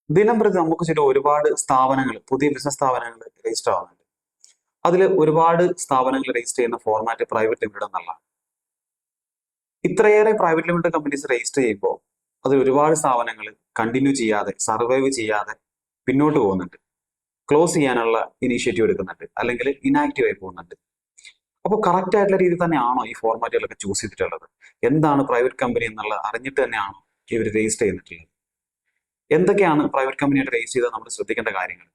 ദിനം പ്രതി നമുക്ക് ചുറ്റും ഒരുപാട് സ്ഥാപനങ്ങൾ, പുതിയ ബിസിനസ് സ്ഥാപനങ്ങൾ രജിസ്റ്റർ ആവുന്നുണ്ട്. അതിൽ ഒരുപാട് സ്ഥാപനങ്ങൾ രജിസ്റ്റർ ചെയ്യുന്ന ഫോർമാറ്റ് പ്രൈവറ്റ് ലിമിറ്റഡ് എന്നല്ല. ഇത്രയേറെ പ്രൈവറ്റ് ലിമിറ്റഡ് കമ്പനീസ് രജിസ്റ്റർ ചെയ്യുമ്പോൾ അതിൽ ഒരുപാട് സ്ഥാപനങ്ങൾ കണ്ടിന്യൂ ചെയ്യാതെ, സർവൈവ് ചെയ്യാതെ പിന്നോട്ട് പോകുന്നുണ്ട്. ക്ലോസ് ചെയ്യാനുള്ള ഇനീഷ്യേറ്റീവ് എടുക്കുന്നുണ്ട്, അല്ലെങ്കിൽ ഇനാക്റ്റീവ് ആയി പോകുന്നുണ്ട്. അപ്പോൾ കറക്റ്റ് ആയിട്ടുള്ള രീതിയിൽ തന്നെയാണോ ഈ ഫോർമാറ്റുകളൊക്കെ ചൂസ് ചെയ്തിട്ടുള്ളത്? എന്താണ് പ്രൈവറ്റ് കമ്പനി എന്നുള്ളത് അറിഞ്ഞിട്ട് തന്നെയാണോ ഇവർ രജിസ്റ്റർ ചെയ്തിട്ടുള്ളത്? എന്തൊക്കെയാണ് പ്രൈവറ്റ് കമ്പനിയായിട്ട് രജിസ്റ്റർ ചെയ്താൽ നമ്മൾ ശ്രദ്ധിക്കേണ്ട കാര്യങ്ങൾ?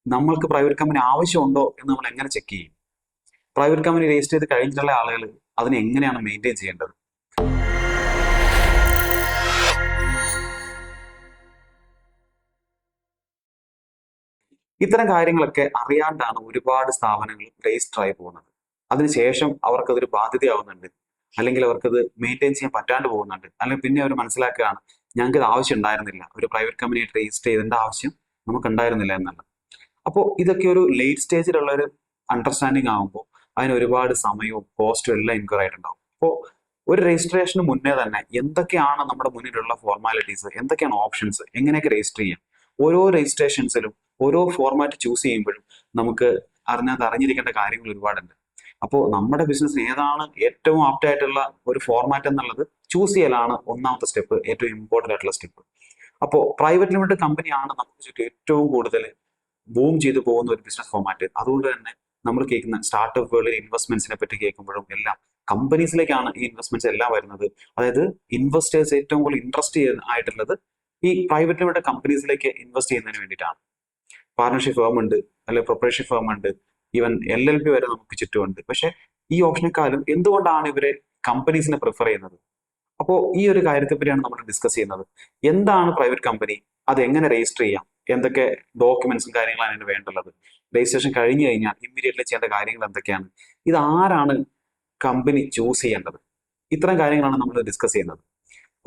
നമ്മൾക്ക് പ്രൈവറ്റ് കമ്പനി ആവശ്യമുണ്ടോ എന്ന് നമ്മൾ എങ്ങനെ ചെക്ക് ചെയ്യും? പ്രൈവറ്റ് കമ്പനി രജിസ്റ്റർ ചെയ്ത് കഴിഞ്ഞിട്ടുള്ള ആളുകൾ അതിനെ എങ്ങനെയാണ് മെയിൻറ്റെയിൻ ചെയ്യേണ്ടത്? ഇത്തരം കാര്യങ്ങളൊക്കെ അറിയാണ്ടാണ് ഒരുപാട് സ്ഥാപനങ്ങൾ രജിസ്റ്റർ ആയി പോകുന്നത്. അതിനുശേഷം അവർക്കതൊരു ബാധ്യതയാവുന്നുണ്ട്, അല്ലെങ്കിൽ അവർക്കത് മെയിൻറ്റെയിൻ ചെയ്യാൻ പറ്റാണ്ട് പോകുന്നുണ്ട്, അല്ലെങ്കിൽ പിന്നെ അവർ മനസ്സിലാക്കുകയാണ് ഞങ്ങൾക്ക് ഇത് ആവശ്യം ഉണ്ടായിരുന്നില്ല, ഒരു പ്രൈവറ്റ് കമ്പനിയായിട്ട് രജിസ്റ്റർ ചെയ്തതിന്റെ ആവശ്യം നമുക്ക് ഉണ്ടായിരുന്നില്ല എന്നുള്ളത്. അപ്പോൾ ഇതൊക്കെ ഒരു ലേറ്റ് സ്റ്റേജിലുള്ള ഒരു അണ്ടർസ്റ്റാൻഡിങ് ആകുമ്പോൾ അതിന് ഒരുപാട് സമയവും കോസ്റ്റും എല്ലാം ഇൻക്വയർ ആയിട്ടുണ്ടാവും. അപ്പോൾ ഒരു രജിസ്ട്രേഷന് മുന്നേ തന്നെ എന്തൊക്കെയാണ് നമ്മുടെ മുന്നിലുള്ള ഫോർമാലിറ്റീസ്, എന്തൊക്കെയാണ് ഓപ്ഷൻസ്, എങ്ങനെയൊക്കെ രജിസ്റ്റർ ചെയ്യാം, ഓരോ രജിസ്ട്രേഷൻസിലും ഓരോ ഫോർമാറ്റ് ചൂസ് ചെയ്യുമ്പോഴും നമുക്ക് അറിഞ്ഞിരിക്കേണ്ട കാര്യങ്ങൾ ഒരുപാടുണ്ട്. അപ്പോൾ നമ്മുടെ ബിസിനസ് ഏതാണ് ഏറ്റവും ആപ്റ്റ് ആയിട്ടുള്ള ഒരു ഫോർമാറ്റ് എന്നുള്ളത് ചൂസ് ചെയ്യലാണ് ഒന്നാമത്തെ സ്റ്റെപ്പ്, ഏറ്റവും ഇമ്പോർട്ടൻ്റ് ആയിട്ടുള്ള സ്റ്റെപ്പ്. അപ്പോൾ പ്രൈവറ്റ് ലിമിറ്റഡ് കമ്പനിയാണ് നമുക്ക് ചുറ്റും ഏറ്റവും കൂടുതൽ ബൂം ചെയ്തു പോകുന്ന ഒരു ബിസിനസ് ഫോർമാറ്റ്. അതുകൊണ്ട് തന്നെ നമ്മൾ കേൾക്കുന്ന സ്റ്റാർട്ടപ്പ് വേൾഡിൽ ഇൻവെസ്റ്റ്മെന്റ്സിനെ പറ്റി കേൾക്കുമ്പോഴും എല്ലാം കമ്പനീസിലേക്കാണ് ഈ ഇൻവെസ്റ്റ്മെന്റ്സ് എല്ലാം വരുന്നത്. അതായത് ഇൻവെസ്റ്റേഴ്സ് ഏറ്റവും കൂടുതൽ ഇൻട്രസ്റ്റ് ആയിട്ടുള്ളത് ഈ പ്രൈവറ്റ് ലിമിറ്റഡ് കമ്പനീസിലേക്ക് ഇൻവെസ്റ്റ് ചെയ്യുന്നതിന് വേണ്ടിയിട്ടാണ്. പാർട്ണർഷിപ്പ് ഫേം ഉണ്ട്, അല്ലെങ്കിൽ പ്രൊപ്പറേഷൻഷിപ്പ് ഫേം ഉണ്ട്, ഈവൻ LLP വരെ നമുക്ക് ചുറ്റുമുണ്ട്. പക്ഷെ ഈ ഓപ്ഷനേക്കാളും എന്തുകൊണ്ടാണ് ഇവരെ കമ്പനീസിനെ പ്രിഫർ ചെയ്യുന്നത്? അപ്പോൾ ഈ ഒരു കാര്യത്തെ പറ്റിയാണ് നമ്മൾ ഡിസ്കസ് ചെയ്യുന്നത്. എന്താണ് പ്രൈവറ്റ് കമ്പനി, അത് എങ്ങനെ രജിസ്റ്റർ ചെയ്യാം, എന്തൊക്കെ ഡോക്യുമെന്റ്സും കാര്യങ്ങളാണ് അതിന് വേണ്ടുള്ളത്, രജിസ്ട്രേഷൻ കഴിഞ്ഞു കഴിഞ്ഞാൽ ഇമ്മീഡിയറ്റ്ലി ചെയ്യേണ്ട കാര്യങ്ങൾ എന്തൊക്കെയാണ്, ഇത് ആരാണ് കമ്പനി ചൂസ് ചെയ്യേണ്ടത്, ഇത്തരം കാര്യങ്ങളാണ് നമ്മൾ ഡിസ്കസ് ചെയ്യുന്നത്.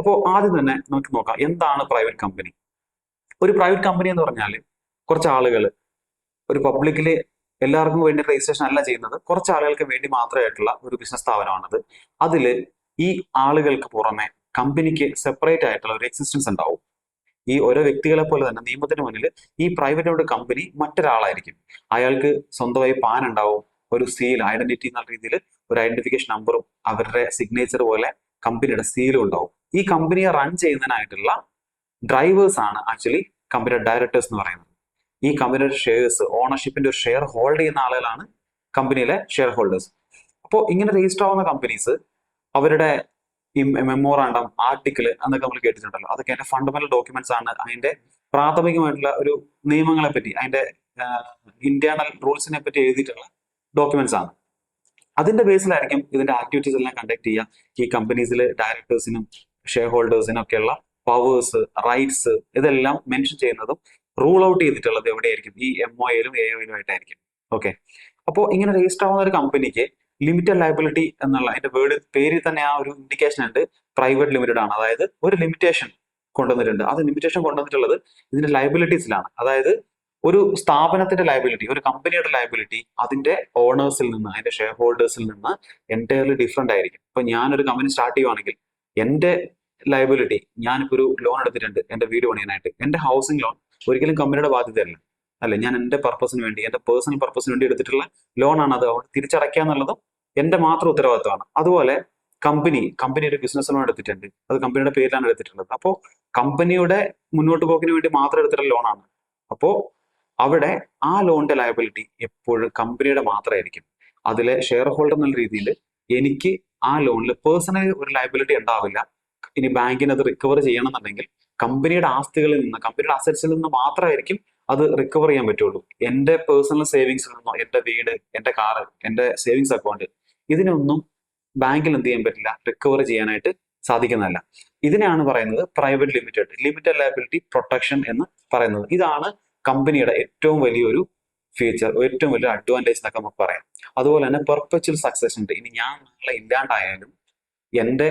അപ്പോൾ ആദ്യം തന്നെ നമുക്ക് നോക്കാം എന്താണ് പ്രൈവറ്റ് കമ്പനി. ഒരു പ്രൈവറ്റ് കമ്പനി എന്ന് പറഞ്ഞാൽ കുറച്ച് ആളുകൾ, ഒരു പബ്ലിക്കില് എല്ലാവർക്കും വേണ്ടി രജിസ്ട്രേഷൻ അല്ല ചെയ്യുന്നത്, കുറച്ച് ആളുകൾക്ക് വേണ്ടി മാത്രമായിട്ടുള്ള ഒരു ബിസിനസ് സ്ഥാപനമാണത്. അതിൽ ഈ ആളുകൾക്ക് പുറമെ കമ്പനിക്ക് സെപ്പറേറ്റ് ആയിട്ടുള്ള ഒരു എക്സിസ്റ്റൻസ് ഉണ്ടാവും. ഈ ഓരോ വ്യക്തികളെ പോലെ തന്നെ നിയമത്തിന് മുന്നിൽ ഈ പ്രൈവറ്റ് ലിമിറ്റഡ് കമ്പനി മറ്റൊരാളായിരിക്കും. അയാൾക്ക് സ്വന്തമായി പാൻ ഉണ്ടാവും, ഒരു സീൽ, ഐഡന്റിറ്റി എന്ന രീതിയിൽ ഒരു ഐഡന്റിഫിക്കേഷൻ നമ്പറും അവരുടെ സിഗ്നേച്ചർ പോലെ കമ്പനിയുടെ സീലും ഉണ്ടാവും. ഈ കമ്പനിയെ റൺ ചെയ്യുന്നതിനായിട്ടുള്ള ഡ്രൈവേഴ്സ് ആണ് ആക്ച്വലി കമ്പനിയുടെ ഡയറക്ടേഴ്സ് എന്ന് പറയുന്നത്. ഈ കമ്പനിയുടെ ഷെയർസ്, ഓണർഷിപ്പിന്റെ ഒരു ഷെയർ ഹോൾഡ് ചെയ്യുന്ന ആളുകളാണ് കമ്പനിയിലെ ഷെയർ ഹോൾഡേഴ്സ്. അപ്പോൾ ഇങ്ങനെ രജിസ്റ്റർ ആവുന്ന കമ്പനീസ് അവരുടെ ഈ മെമ്മോറാണ്ടം, ആർട്ടിക്കിൾ എന്നൊക്കെ നമ്മൾ കേട്ടിട്ടുണ്ടല്ലോ, അതൊക്കെ അതിന്റെ ഫണ്ടമെന്റൽ ഡോക്യുമെന്റ്സ് ആണ്. അതിന്റെ പ്രാഥമികമായിട്ടുള്ള ഒരു നിയമങ്ങളെ പറ്റി, അതിന്റെ ഇന്റേണൽ റൂൾസിനെ പറ്റി എഴുതിയിട്ടുള്ള ഡോക്യുമെന്റ്സ് ആണ്. അതിന്റെ ബേസിലായിരിക്കും ഇതിന്റെ ആക്ടിവിറ്റീസ് എല്ലാം കണ്ടക്ട് ചെയ്യുക. ഈ കമ്പനീസിലെ ഡയറക്ടേഴ്സിനും ഷെയർ ഹോൾഡേഴ്സിനും ഒക്കെയുള്ള പവേഴ്സ്, റൈറ്റ്സ് ഇതെല്ലാം മെൻഷൻ ചെയ്യുന്നതും റൂൾ ഔട്ട് ചെയ്തിട്ടുള്ളത് എവിടെയായിരിക്കും? ഈ MOAയിലും AOയിലും ആയിട്ടായിരിക്കും. ഓക്കെ. അപ്പോൾ ഇങ്ങനെ രജിസ്റ്റർ ആവുന്ന ഒരു കമ്പനിക്ക് ലിമിറ്റഡ് ലയബിലിറ്റി എന്നുള്ള അതിന്റെ പേരിൽ തന്നെ ആ ഒരു ഇൻഡിക്കേഷൻ ഉണ്ട്, പ്രൈവറ്റ് ലിമിറ്റഡ് ആണ്. അതായത് ഒരു ലിമിറ്റേഷൻ കൊണ്ടുവന്നിട്ടുണ്ട്. അത് ലിമിറ്റേഷൻ കൊണ്ടുവന്നിട്ടുള്ളത് ഇതിന്റെ ലയബിലിറ്റീസിലാണ്. അതായത് ഒരു സ്ഥാപനത്തിന്റെ ലയബിലിറ്റി, ഒരു കമ്പനിയുടെ ലയബിലിറ്റി അതിന്റെ ഓണേഴ്സിൽ നിന്ന്, അതിന്റെ ഷെയർ ഹോൾഡേഴ്സിൽ നിന്ന് എൻറ്റയർലി ഡിഫറെന്റ് ആയിരിക്കും. ഇപ്പൊ ഞാനൊരു കമ്പനി സ്റ്റാർട്ട് ചെയ്യുവാണെങ്കിൽ എന്റെ ലയബിലിറ്റി, ഞാനിപ്പോൾ ഒരു ലോൺ എടുത്തിട്ടുണ്ട് എന്റെ വീട് പണിയാനായിട്ട്, എന്റെ ഹൗസിംഗ് ലോൺ ഒരിക്കലും കമ്പനിയുടെ ബാധ്യതയല്ല, അല്ലെ? ഞാൻ എന്റെ പർപ്പസിന് വേണ്ടി, എന്റെ പേഴ്സണൽ പർപ്പസിന് വേണ്ടി എടുത്തിട്ടുള്ള ലോണാണ്. അത് തിരിച്ചടയ്ക്കുക എന്നുള്ളതും എന്റെ മാത്രം ഉത്തരവാദിത്തമാണ്. അതുപോലെ കമ്പനി ഒരു ബിസിനസ് ലോൺ എടുത്തിട്ടുണ്ട്, അത് കമ്പനിയുടെ പേരിലാണ് എടുത്തിട്ടുള്ളത്. അപ്പോൾ കമ്പനിയുടെ മുന്നോട്ട് പോക്കിന് വേണ്ടി മാത്രം എടുത്തിട്ടുള്ള ലോണാണ്. അപ്പോൾ അവിടെ ആ ലോണിന്റെ ലയബിലിറ്റി എപ്പോഴും കമ്പനിയുടെ മാത്രമായിരിക്കും. അതിലെ ഷെയർ ഹോൾഡർ എന്നുള്ള രീതിയിൽ എനിക്ക് ആ ലോണിൽ പേഴ്സണലി ഒരു ലയബിലിറ്റി ഉണ്ടാവില്ല. ഇനി ബാങ്കിന് അത് റിക്കവർ ചെയ്യണമെന്നുണ്ടെങ്കിൽ കമ്പനിയുടെ ആസ്തികളിൽ നിന്ന്, കമ്പനിയുടെ അസറ്റ്സിൽ നിന്ന് മാത്രമായിരിക്കും അത് റിക്കവർ ചെയ്യാൻ പറ്റുള്ളൂ. എന്റെ പേഴ്സണൽ സേവിങ്സിൽ നിന്നോ, എന്റെ വീട്, എന്റെ കാറ്, എന്റെ സേവിങ്സ് അക്കൗണ്ട്, ഇതിനൊന്നും ബാങ്കിൽ എന്ത് ചെയ്യാൻ പറ്റില്ല, റിക്കവർ ചെയ്യാനായിട്ട് സാധിക്കുന്നതല്ല. ഇതിനാണ് പറയുന്നത് പ്രൈവറ്റ് ലിമിറ്റഡ് ലയബിലിറ്റി പ്രൊട്ടക്ഷൻ എന്ന് പറയുന്നത്. ഇതാണ് കമ്പനിയുടെ ഏറ്റവും വലിയൊരു ഫീച്ചർ, ഏറ്റവും വലിയ അഡ്വാൻറ്റേജ് എന്നൊക്കെ നമുക്ക് പറയാം. അതുപോലെ തന്നെ പെർപ്പച്വൽ സക്സഷൻ ഉണ്ട്. ഇനി ഞാൻ നാളെ ഇല്ലാണ്ടായാലും എന്റെ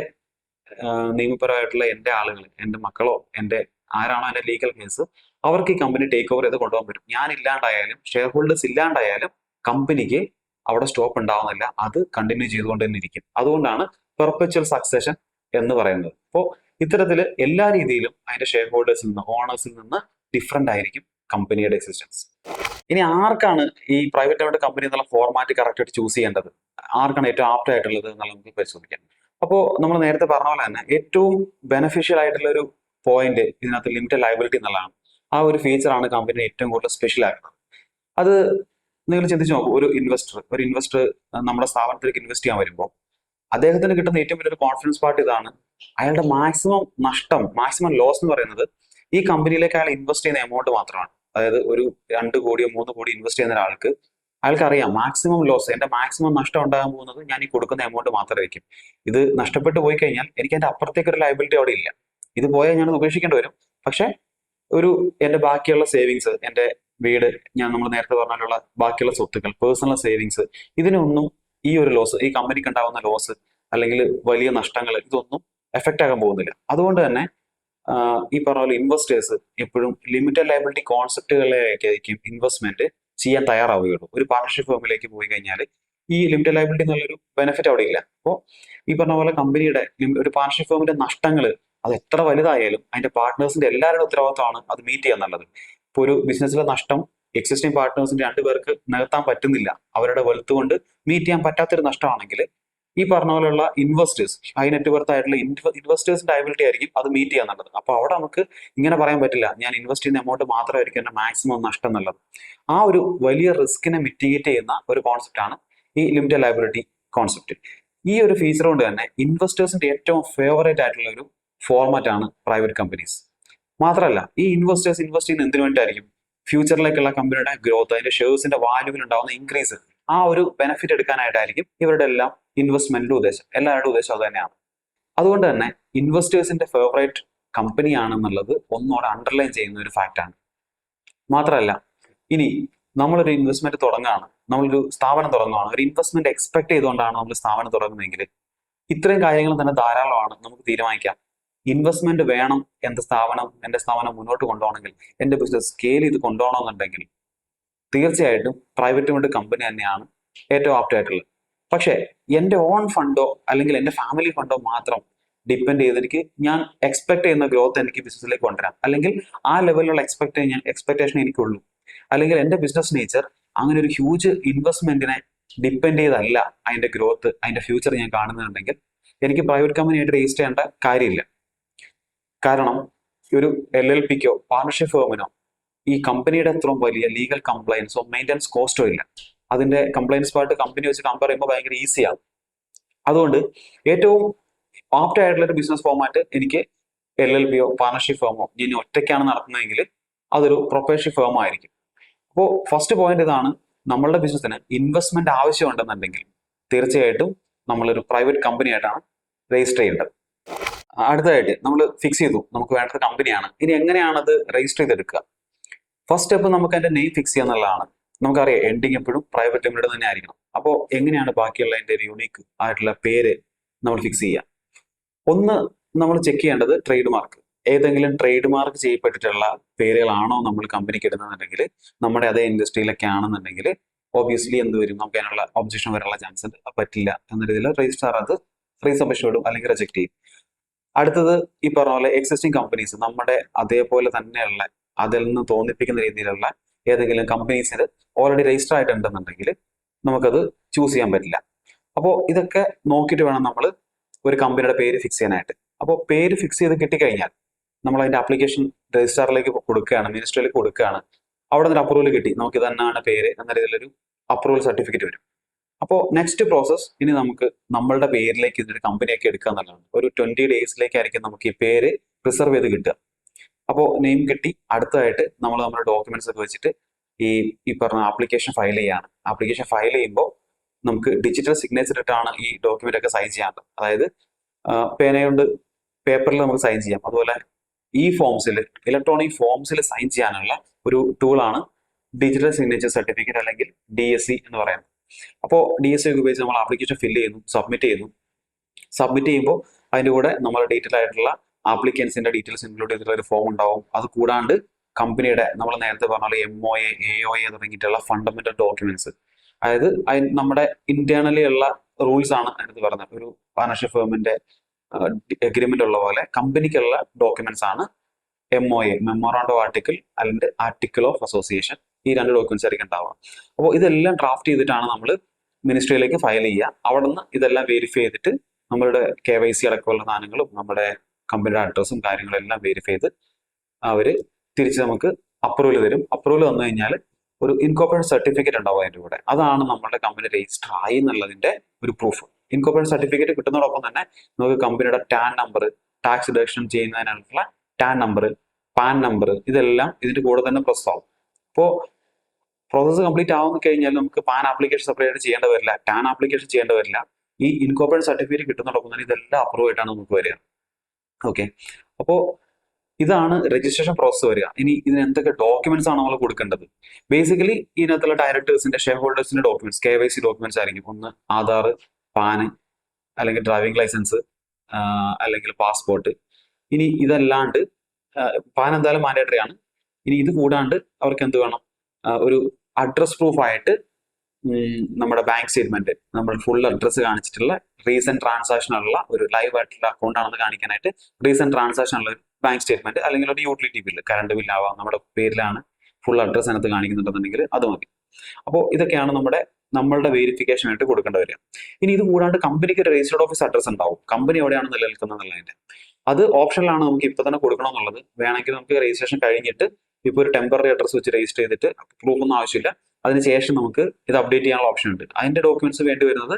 നിയമപരമായിട്ടുള്ള എന്റെ ആളുകൾ, എന്റെ മക്കളോ, എന്റെ ആരാണോ എന്റെ ലീഗൽ കേസ്, അവർക്ക് ഈ കമ്പനി ടേക്ക് ഓവർ ചെയ്ത് കൊണ്ടുപോകാൻ പറ്റും. ഞാൻ ഇല്ലാണ്ടായാലും, ഷെയർ ഹോൾഡേഴ്സ് ഇല്ലാണ്ടായാലും കമ്പനിക്ക് അവിടെ സ്റ്റോപ്പ് ഉണ്ടാവുന്നില്ല, അത് കണ്ടിന്യൂ ചെയ്തുകൊണ്ട് തന്നെ ഇരിക്കും. അതുകൊണ്ടാണ് പെർപ്പച്വൽ സക്സഷൻ എന്ന് പറയുന്നത്. അപ്പോൾ ഇത്തരത്തിൽ എല്ലാ രീതിയിലും അതിന്റെ ഷെയർ ഹോൾഡേഴ്സിൽ നിന്ന്, ഓണേഴ്സിൽ നിന്ന് ഡിഫറെന്റ് ആയിരിക്കും കമ്പനിയുടെ എക്സിസ്റ്റൻസ്. ഇനി ആർക്കാണ് ഈ പ്രൈവറ്റ് ലിമിറ്റഡ് കമ്പനി എന്നുള്ള ഫോർമാറ്റ് കറക്റ്റ് ആയിട്ട് ചൂസ് ചെയ്യേണ്ടത്, ആർക്കാണ് ഏറ്റവും ആപ്റ്റ് ആയിട്ടുള്ളത് എന്നുള്ളത് നമുക്ക് പരിശോധിക്കാം. അപ്പോൾ നമ്മൾ നേരത്തെ പറഞ്ഞ പോലെ തന്നെ ഏറ്റവും ബെനിഫിഷ്യൽ ആയിട്ടുള്ള ഒരു പോയിന്റ് ഇതിനകത്ത് ലിമിറ്റഡ് ലയബിലിറ്റി എന്നുള്ളതാണ്. ആ ഒരു ഫീച്ചറാണ് കമ്പനിയെ ഏറ്റവും കൂടുതൽ സ്പെഷ്യൽ ആക്കുന്നത്. അത് നിങ്ങൾ ചിന്തിച്ച് നോക്കൂ, ഒരു ഇൻവെസ്റ്റർ നമ്മുടെ സ്ഥാപനത്തിലേക്ക് ഇൻവെസ്റ്റ് ചെയ്യാൻ വരുമ്പോൾ അദ്ദേഹത്തിന് കിട്ടുന്ന ഏറ്റവും വലിയൊരു കോൺഫിഡൻസ് പാർട്ട് ഇതാണ്. അയാളുടെ മാക്സിമം ലോസ് എന്ന് പറയുന്നത് ഈ കമ്പനിയിലേക്ക് അയാൾ ഇൻവെസ്റ്റ് ചെയ്യുന്ന എമൗണ്ട് മാത്രമാണ്. അതായത് ഒരു 2 കോടിയോ 3 കോടി ഇൻവെസ്റ്റ് ചെയ്യുന്ന അയാൾക്ക് അറിയാം മാക്സിമം ലോസ്, എന്റെ മാക്സിമം നഷ്ടം ഉണ്ടാകാൻ പോകുന്നത് ഞാൻ ഈ കൊടുക്കുന്ന എമൗണ്ട് മാത്രമായിരിക്കും. ഇത് നഷ്ടപ്പെട്ടു പോയി കഴിഞ്ഞാൽ എനിക്ക് അതിന്റെ അപ്പുറത്തേക്ക് ഒരു ലയബിലിറ്റി അവിടെ ഇല്ല. ഇത് പോയാൽ ഞാൻ ഉപേക്ഷിക്കേണ്ടി വരും. പക്ഷെ എന്റെ ബാക്കിയുള്ള സേവിങ്സ്, എന്റെ വീട്, നമ്മൾ നേരത്തെ പറഞ്ഞാലുള്ള ബാക്കിയുള്ള സ്വത്തുക്കൾ, പേഴ്സണൽ സേവിങ്സ്, ഇതിനൊന്നും ഈ ഒരു ലോസ്, ഈ കമ്പനിക്ക് ഉണ്ടാവുന്ന ലോസ് അല്ലെങ്കിൽ വലിയ നഷ്ടങ്ങൾ, ഇതൊന്നും എഫക്റ്റ് ആകാൻ പോകുന്നില്ല. അതുകൊണ്ട് തന്നെ ഈ പറഞ്ഞ പോലെ ഇൻവെസ്റ്റേഴ്സ് എപ്പോഴും ലിമിറ്റഡ് ലയബിലിറ്റി കോൺസെപ്റ്റുകളിലേക്കായിരിക്കും ഇൻവെസ്റ്റ്മെന്റ് ചെയ്യാൻ തയ്യാറാവുകയുള്ളൂ. ഒരു പാർട്ണർഷിപ്പ് ഫേമിലേക്ക് പോയി കഴിഞ്ഞാൽ ഈ ലിമിറ്റഡ് ലയബിലിറ്റി എന്നുള്ളൊരു ബെനിഫിറ്റ് അവിടെ ഇല്ല. അപ്പോൾ ഈ പറഞ്ഞ പോലെ കമ്പനിയുടെ ഒരു പാർട്ണർഷിപ്പ് ഫേമിന്റെ നഷ്ടങ്ങൾ അത് എത്ര വലുതായാലും അതിന്റെ പാർട്ട്നേഴ്സിന്റെ എല്ലാവരുടെ ഉത്തരവാദിത്തമാണ് അത് മീറ്റ് ചെയ്യാൻ നല്ലത്. ഇപ്പോൾ ഒരു ബിസിനസ്സിലെ നഷ്ടം എക്സിസ്റ്റിംഗ് പാർട്ട്നേഴ്സിന്റെ 2 പേർക്ക് നികത്താൻ പറ്റുന്നില്ല, അവരുടെ വെൽത്ത് കൊണ്ട് മീറ്റ് ചെയ്യാൻ പറ്റാത്തൊരു നഷ്ടമാണെങ്കിൽ ഈ പറഞ്ഞ പോലെയുള്ള ഇൻവെസ്റ്റേഴ്സ്, ഹൈ നെറ്റ് വർത്ത് ആയിട്ടുള്ള ഇൻവെസ്റ്റേഴ്സിന്റെ ലയബിലിറ്റി ആയിരിക്കും അത് മീറ്റ് ചെയ്യാൻ നല്ലത്. അപ്പോൾ അവിടെ നമുക്ക് ഇങ്ങനെ പറയാൻ പറ്റില്ല, ഞാൻ ഇൻവെസ്റ്റ് ചെയ്യുന്ന എമൗണ്ട് മാത്രമായിരിക്കും എന്റെ മാക്സിമം നഷ്ടം എന്നുള്ളത്. ആ ഒരു വലിയ റിസ്കിനെ മിറ്റിഗേറ്റ് ചെയ്യുന്ന ഒരു കോൺസെപ്റ്റ് ആണ് ഈ ലിമിറ്റഡ് ലയബിലിറ്റി കോൺസെപ്റ്റ്. ഈ ഒരു ഫീച്ചർ കൊണ്ട് തന്നെ ഇൻവെസ്റ്റേഴ്സിന്റെ ഏറ്റവും ഫേവറേറ്റ് ആയിട്ടുള്ള ഒരു ഫോർമാറ്റ് ആണ് പ്രൈവറ്റ് കമ്പനീസ്. മാത്രമല്ല ഈ ഇൻവെസ്റ്റേഴ്സ് ഇൻവെസ്റ്റ് ചെയ്യുന്ന എന്തിനു വേണ്ടിയിട്ടായിരിക്കും? ഫ്യൂച്ചറിലേക്കുള്ള കമ്പനിയുടെ ഗ്രോത്ത്, അതിന്റെ ഷെയർസിന്റെ വാല്യൂവിൽ ഉണ്ടാവുന്ന ഇൻക്രീസ്, ആ ഒരു ബെനിഫിറ്റ് എടുക്കാനായിട്ടായിരിക്കും ഇവരുടെ എല്ലാം ഇൻവെസ്റ്റ്മെന്റിന്റെ ഉദ്ദേശം. എല്ലാവരുടെ ഉദ്ദേശം അത് തന്നെയാണ്. അതുകൊണ്ട് തന്നെ ഇൻവെസ്റ്റേഴ്സിന്റെ ഫേവറേറ്റ് കമ്പനിയാണെന്നുള്ളത് ഒന്നോടെ അണ്ടർലൈൻ ചെയ്യുന്ന ഒരു ഫാക്റ്റാണ്. മാത്രമല്ല ഇനി നമ്മളൊരു ഇൻവെസ്റ്റ്മെന്റ് തുടങ്ങുകയാണ്, നമ്മളൊരു സ്ഥാപനം തുടങ്ങുകയാണ്, ഒരു ഇൻവെസ്റ്റ്മെന്റ് എക്സ്പെക്ട് ചെയ്തുകൊണ്ടാണ് നമ്മൾ സ്ഥാപനം തുടങ്ങുന്നതെങ്കിൽ ഇത്രയും കാര്യങ്ങൾ തന്നെ ധാരാളമാണ് നമുക്ക് തീരുമാനിക്കാം. ഇൻവെസ്റ്റ്മെന്റ് വേണം എന്റെ സ്ഥാപനം മുന്നോട്ട് കൊണ്ടുപോകണമെങ്കിൽ, എന്റെ ബിസിനസ് സ്കെയിൽ ചെയ്ത് കൊണ്ടുപോകണമെന്നുണ്ടെങ്കിൽ തീർച്ചയായിട്ടും പ്രൈവറ്റ് ലിമിറ്റഡ് കമ്പനി തന്നെയാണ് ഏറ്റവും ആപ്റ്റ് ആയിട്ടുള്ളത്. പക്ഷേ എന്റെ ഓൺ ഫണ്ടോ അല്ലെങ്കിൽ എന്റെ ഫാമിലി ഫണ്ടോ മാത്രം ഡിപ്പെൻഡ് ചെയ്ത് ഞാൻ എക്സ്പെക്ട് ചെയ്യുന്ന ഗ്രോത്ത് എനിക്ക് ബിസിനസ്സിലേക്ക് കൊണ്ടുവരാം, അല്ലെങ്കിൽ ആ ലെവലിലുള്ള എക്സ്പെക്ടേഷൻ എനിക്കുള്ളൂ, അല്ലെങ്കിൽ എന്റെ ബിസിനസ് നേച്ചർ അങ്ങനെ ഒരു ഹ്യൂജ് ഇൻവെസ്റ്റ്മെന്റിനെ ഡിപ്പെൻഡ് ചെയ്തല്ല അതിന്റെ ഗ്രോത്ത്, അതിന്റെ ഫ്യൂച്ചർ ഞാൻ കാണുന്നുണ്ടെങ്കിൽ എനിക്ക് പ്രൈവറ്റ് കമ്പനി ആയിട്ട് രജിസ്റ്റർ ചെയ്യേണ്ട കാര്യമില്ല. കാരണം ഒരു LLPക്കോ പാർട്ണർഷിപ്പ് ഫേമിനോ ഈ കമ്പനിയുടെ അത്രയും വലിയ ലീഗൽ കംപ്ലയൻസോ മെയിൻ്റെനൻസ് കോസ്റ്റോ ഇല്ല. അതിന്റെ കംപ്ലയൻസ് പാർട്ട് കമ്പനി വെച്ച് കമ്പയർ ചെയ്യുമ്പോൾ ഭയങ്കര ഈസിയാണ്. അതുകൊണ്ട് ഏറ്റവും ആപ്റ്റ് ആയിട്ടുള്ള ഒരു ബിസിനസ് ഫോർമാറ്റ് എനിക്ക് LLPയോ പാർട്ണർഷിപ്പ് ഫേമോ, ഇനി ഒറ്റയ്ക്കാണ് നടത്തുന്നതെങ്കിൽ അതൊരു പ്രൊപ്പറേറ്റർഷിപ്പ് ഫേം ആയിരിക്കും. അപ്പോൾ ഫസ്റ്റ് പോയിന്റ് ഇതാണ്, നമ്മളുടെ ബിസിനസ്സിന് ഇൻവെസ്റ്റ്മെന്റ് ആവശ്യമുണ്ടെന്നുണ്ടെങ്കിൽ തീർച്ചയായിട്ടും നമ്മളൊരു പ്രൈവറ്റ് കമ്പനി ആയിട്ടാണ് രജിസ്റ്റർ ചെയ്യേണ്ടത്. അടുത്തതായിട്ട് നമ്മൾ ഫിക്സ് ചെയ്തു നമുക്ക് വേണ്ടത് കമ്പനിയാണ്. ഇനി എങ്ങനെയാണ് അത് രജിസ്റ്റർ ചെയ്തെടുക്കുക? ഫസ്റ്റ് സ്റ്റെപ്പ് നമുക്ക് അതിന്റെ നെയിം ഫിക്സ് ചെയ്യുക എന്നുള്ളതാണ്. നമുക്കറിയാം എൻഡിങ് എപ്പോഴും പ്രൈവറ്റ് ലിമിറ്റഡ് തന്നെ ആയിരിക്കണം. അപ്പോൾ എങ്ങനെയാണ് ബാക്കിയുള്ള അതിന്റെ ഒരു യൂണീക്ക് ആയിട്ടുള്ള പേര് നമ്മൾ ഫിക്സ് ചെയ്യുക? ഒന്ന് നമ്മൾ ചെക്ക് ചെയ്യേണ്ടത് ട്രേഡ് മാർക്ക്. ഏതെങ്കിലും ട്രേഡ് മാർക്ക് ചെയ്യപ്പെട്ടിട്ടുള്ള പേരുകളാണോ നമ്മൾ കമ്പനിക്ക് ഇടുന്നുണ്ടെങ്കിൽ, നമ്മുടെ അതേ ഇൻഡസ്ട്രിയിലൊക്കെ ആണെന്നുണ്ടെങ്കിൽ ഓബിയസ്ലി എന്ത് വരും, നമുക്ക് അതിനുള്ള ഒബ്ജക്ഷൻ വരാനുള്ള ചാൻസ് ഉണ്ട്. പറ്റില്ല എന്ന രീതിയിൽ രജിസ്ട്രാർ അത് ഫ്രീ സബ്മിഷൻ വിടും അല്ലെങ്കിൽ റിജക്ട് ചെയ്യും. അടുത്തത് ഈ പറഞ്ഞ പോലെ എക്സിസ്റ്റിംഗ് കമ്പനീസ്, നമ്മുടെ അതേപോലെ തന്നെയുള്ള അതിൽ നിന്ന് തോന്നിപ്പിക്കുന്ന രീതിയിലുള്ള ഏതെങ്കിലും കമ്പനീസിൽ ഓൾറെഡി രജിസ്റ്റർ ആയിട്ടുണ്ടെന്നുണ്ടെങ്കിൽ നമുക്കത് ചൂസ് ചെയ്യാൻ പറ്റില്ല. അപ്പോൾ ഇതൊക്കെ നോക്കിയിട്ട് വേണം നമ്മൾ ഒരു കമ്പനിയുടെ പേര് ഫിക്സ് ചെയ്യാനായിട്ട്. അപ്പോൾ പേര് ഫിക്സ് ചെയ്ത് കിട്ടിക്കഴിഞ്ഞാൽ നമ്മൾ അതിന്റെ ആപ്ലിക്കേഷൻ രജിസ്ട്രാറിലേക്ക് കൊടുക്കുകയാണ്, മിനിസ്ട്രിയിലേക്ക് കൊടുക്കുകയാണ്. അവിടെ നിന്ന് അപ്രൂവൽ കിട്ടി, നമുക്ക് തന്നെയാണ് പേര് എന്ന രീതിയിലൊരു അപ്രൂവൽ സർട്ടിഫിക്കറ്റ് വരും. അപ്പോൾ നെക്സ്റ്റ് പ്രോസസ് ഇനി നമുക്ക് നമ്മളുടെ പേരിലേക്ക് ഇതിന്റെ കമ്പനിയൊക്കെ എടുക്കുക എന്നുള്ളതാണ്. ഒരു 20 ഡേയ്സിലേക്കായിരിക്കും നമുക്ക് ഈ പേര് പ്രിസർവ് ചെയ്ത് കിട്ടുക. അപ്പോൾ നെയിം കിട്ടി, അടുത്തതായിട്ട് നമ്മൾ നമ്മുടെ ഡോക്യുമെന്റ്സ് ഒക്കെ വെച്ചിട്ട് ഈ പറഞ്ഞ ആപ്ലിക്കേഷൻ ഫയൽ ചെയ്യാണ്. ആപ്ലിക്കേഷൻ ഫയൽ ചെയ്യുമ്പോൾ നമുക്ക് ഡിജിറ്റൽ സിഗ്നേച്ചർ ഇട്ടാണ് ഈ ഡോക്യുമെന്റ് ഒക്കെ സൈൻ ചെയ്യാറുള്ളത്. അതായത് പേനയുണ്ട്, പേപ്പറിൽ നമുക്ക് സൈൻ ചെയ്യാം. അതുപോലെ ഈ ഫോംസിൽ, ഇലക്ട്രോണിക് ഫോംസിൽ സൈൻ ചെയ്യാനുള്ള ഒരു ടൂളാണ് ഡിജിറ്റൽ സിഗ്നേച്ചർ സർട്ടിഫിക്കറ്റ് അല്ലെങ്കിൽ DSC എന്ന് പറയുന്നത്. അപ്പോൾ DSC ഒക്കെ ഉപയോഗിച്ച് നമ്മൾ ആപ്ലിക്കേഷൻ ഫില്ല് ചെയ്യുന്നു, സബ്മിറ്റ് ചെയ്യുമ്പോൾ അതിൻ്റെ കൂടെ നമ്മൾ ഡീറ്റെയിൽ ആയിട്ടുള്ള ആപ്ലിക്കൻസിന്റെ ഡീറ്റെയിൽസ് ഇൻക്ലൂഡ് ചെയ്തിട്ടുള്ള ഒരു ഫോം ഉണ്ടാവും. അത് കൂടാണ്ട് കമ്പനിയുടെ നമ്മൾ നേരത്തെ പറഞ്ഞ പോലെ MOA, AOA തുടങ്ങിയിട്ടുള്ള ഫണ്ടമെന്റൽ ഡോക്യുമെന്റ്സ്, അതായത് നമ്മുടെ ഇന്റേണലി ഉള്ള റൂൾസ് ആണ് അതിനകത്ത് പറഞ്ഞത്. ഒരു പാർട്ണർഷിപ്പ് ഫേമിന്റെ അഗ്രിമെന്റ് ഉള്ള പോലെ കമ്പനിക്കുള്ള ഡോക്യുമെന്റ്സ് ആണ് MOA, മെമ്മോറാണ്ടം ആർട്ടിക്കിൾ അല്ലെങ്കിൽ ആർട്ടിക്കിൾ ഓഫ് അസോസിയേഷൻ, ഈ 2 ഡോക്യുമെന്റ്സ് ആയിരിക്കും ഉണ്ടാവുക. അപ്പോൾ ഇതെല്ലാം ഡ്രാഫ്റ്റ് ചെയ്തിട്ടാണ് നമ്മൾ മിനിസ്ട്രിയിലേക്ക് ഫയൽ ചെയ്യുക. അവിടെ നിന്ന് ഇതെല്ലാം വെരിഫൈ ചെയ്തിട്ട് നമ്മളുടെ KYC അടക്കമുള്ള സാധനങ്ങളും നമ്മുടെ കമ്പനിയുടെ അഡ്രസ്സും കാര്യങ്ങളെല്ലാം വെരിഫൈ ചെയ്ത് അവർ തിരിച്ച് നമുക്ക് അപ്രൂവൽ തരും. അപ്രൂവൽ വന്നു കഴിഞ്ഞാൽ ഒരു ഇൻകോർപ്പറേറ്റ് സർട്ടിഫിക്കറ്റ് ഉണ്ടാവും അതിൻ്റെ കൂടെ. അതാണ് നമ്മുടെ കമ്പനി രജിസ്റ്റർ ആയി എന്നുള്ളതിന്റെ ഒരു പ്രൂഫ്. ഇൻകോർപ്പറേറ്റ് സർട്ടിഫിക്കറ്റ് കിട്ടുന്നതോടൊപ്പം തന്നെ നമുക്ക് കമ്പനിയുടെ ടാൻ നമ്പർ, ടാക്സ് ഡിഡക്ഷൻ ചെയ്യുന്നതിനുള്ള ടാൻ നമ്പർ, പാൻ നമ്പർ, ഇതെല്ലാം ഇതിന്റെ കൂടെ തന്നെ പ്രോസസ് ആവും. അപ്പോൾ പ്രോസസ്സ് കംപ്ലീറ്റ് ആവുന്ന കഴിഞ്ഞാൽ നമുക്ക് പാൻ ആപ്ലിക്കേഷൻ സെപ്പറേറ്റ് ചെയ്യേണ്ട വരില്ല, ടാൻ ആപ്ലിക്കേഷൻ ചെയ്യേണ്ട വരില്ല. ഈ ഇൻകോർപ്പറേറ്റ് സർട്ടിഫിക്കറ്റ് കിട്ടുന്നതോടൊപ്പം തന്നെ ഇതെല്ലാം അപ്രൂവ് ആയിട്ടാണ് നമുക്ക് വരിക. ഓക്കെ, അപ്പോൾ ഇതാണ് രജിസ്ട്രേഷൻ പ്രോസസ്സ് വരിക. ഇനി ഇതിന് എന്തൊക്കെ ഡോക്യുമെന്റ്സ് ആണ് നമ്മൾ കൊടുക്കേണ്ടത്? ബേസിക്കലി ഇതിനകത്തുള്ള ഡയറക്ടേഴ്സിന്റെ, ഷെയർ ഹോൾഡേഴ്സിന്റെ ഡോക്യുമെന്റ്സ്, KYC ഡോക്യുമെന്റ്സ് ആയിരിക്കും. ഒന്ന് ആധാർ, പാന്, അല്ലെങ്കിൽ ഡ്രൈവിംഗ് ലൈസൻസ്, അല്ലെങ്കിൽ പാസ്പോർട്ട്. ഇനി ഇതല്ലാണ്ട് പാൻ എന്തായാലും മാൻഡേറ്ററി ആണ്. ഇനി ഇത് കൂടാണ്ട് അവർക്ക് എന്ത് വേണം? ഒരു അഡ്രസ് പ്രൂഫ് ആയിട്ട് നമ്മുടെ ബാങ്ക് സ്റ്റേറ്റ്മെന്റ്, നമ്മൾ ഫുൾ അഡ്രസ്സ് കാണിച്ചിട്ടുള്ള റീസെന്റ് ട്രാൻസാക്ഷൻ ഉള്ള ഒരു ലൈവ് ആയിട്ടുള്ള അക്കൗണ്ട് ആണെന്ന് കാണിക്കാനായിട്ട് റീസെന്റ് ട്രാൻസാക്ഷൻ ഉള്ള ഒരു ബാങ്ക് സ്റ്റേറ്റ്മെന്റ്, അല്ലെങ്കിൽ ഒരു യൂട്ടിലിറ്റി ബില്ല്, കറണ്ട് ബില്ല് ആവാം, നമ്മുടെ പേരിലാണ് ഫുൾ അഡ്രസ്സ് അതിനകത്ത് കാണിക്കുന്നുണ്ടെന്നുണ്ടെങ്കിൽ അത് മതി. അപ്പോൾ ഇതൊക്കെയാണ് നമ്മളുടെ വെരിഫിക്കേഷൻ ആയിട്ട് കൊടുക്കേണ്ടി വരിക. ഇനി ഇത് കൂടാണ്ട് കമ്പനിക്ക് ഒരു രജിസ്റ്റേർഡ് ഓഫീസ് അഡ്രസ് ഉണ്ടാവും, കമ്പനി എവിടെയാണ് നിലനിൽക്കുന്നത് എന്നുള്ളതിന്റെ. അത് ഓപ്ഷനിലാണ്, നമുക്ക് ഇപ്പൊ തന്നെ കൊടുക്കണമെന്നുള്ളത്. വേണമെങ്കിൽ നമുക്ക് രജിസ്ട്രേഷൻ കഴിഞ്ഞിട്ട് ഇപ്പോൾ ഒരു ടെമ്പററി അഡ്രസ് വെച്ച് രജിസ്റ്റർ ചെയ്തിട്ട് പ്രൂഫ് ഒന്നും ആവശ്യമില്ല. അതിനുശേഷം നമുക്ക് ഇത് അപ്ഡേറ്റ് ചെയ്യാനുള്ള ഓപ്ഷൻ ഉണ്ട്. അതിന്റെ ഡോക്യുമെന്റ്സ് വേണ്ടി വരുന്നത്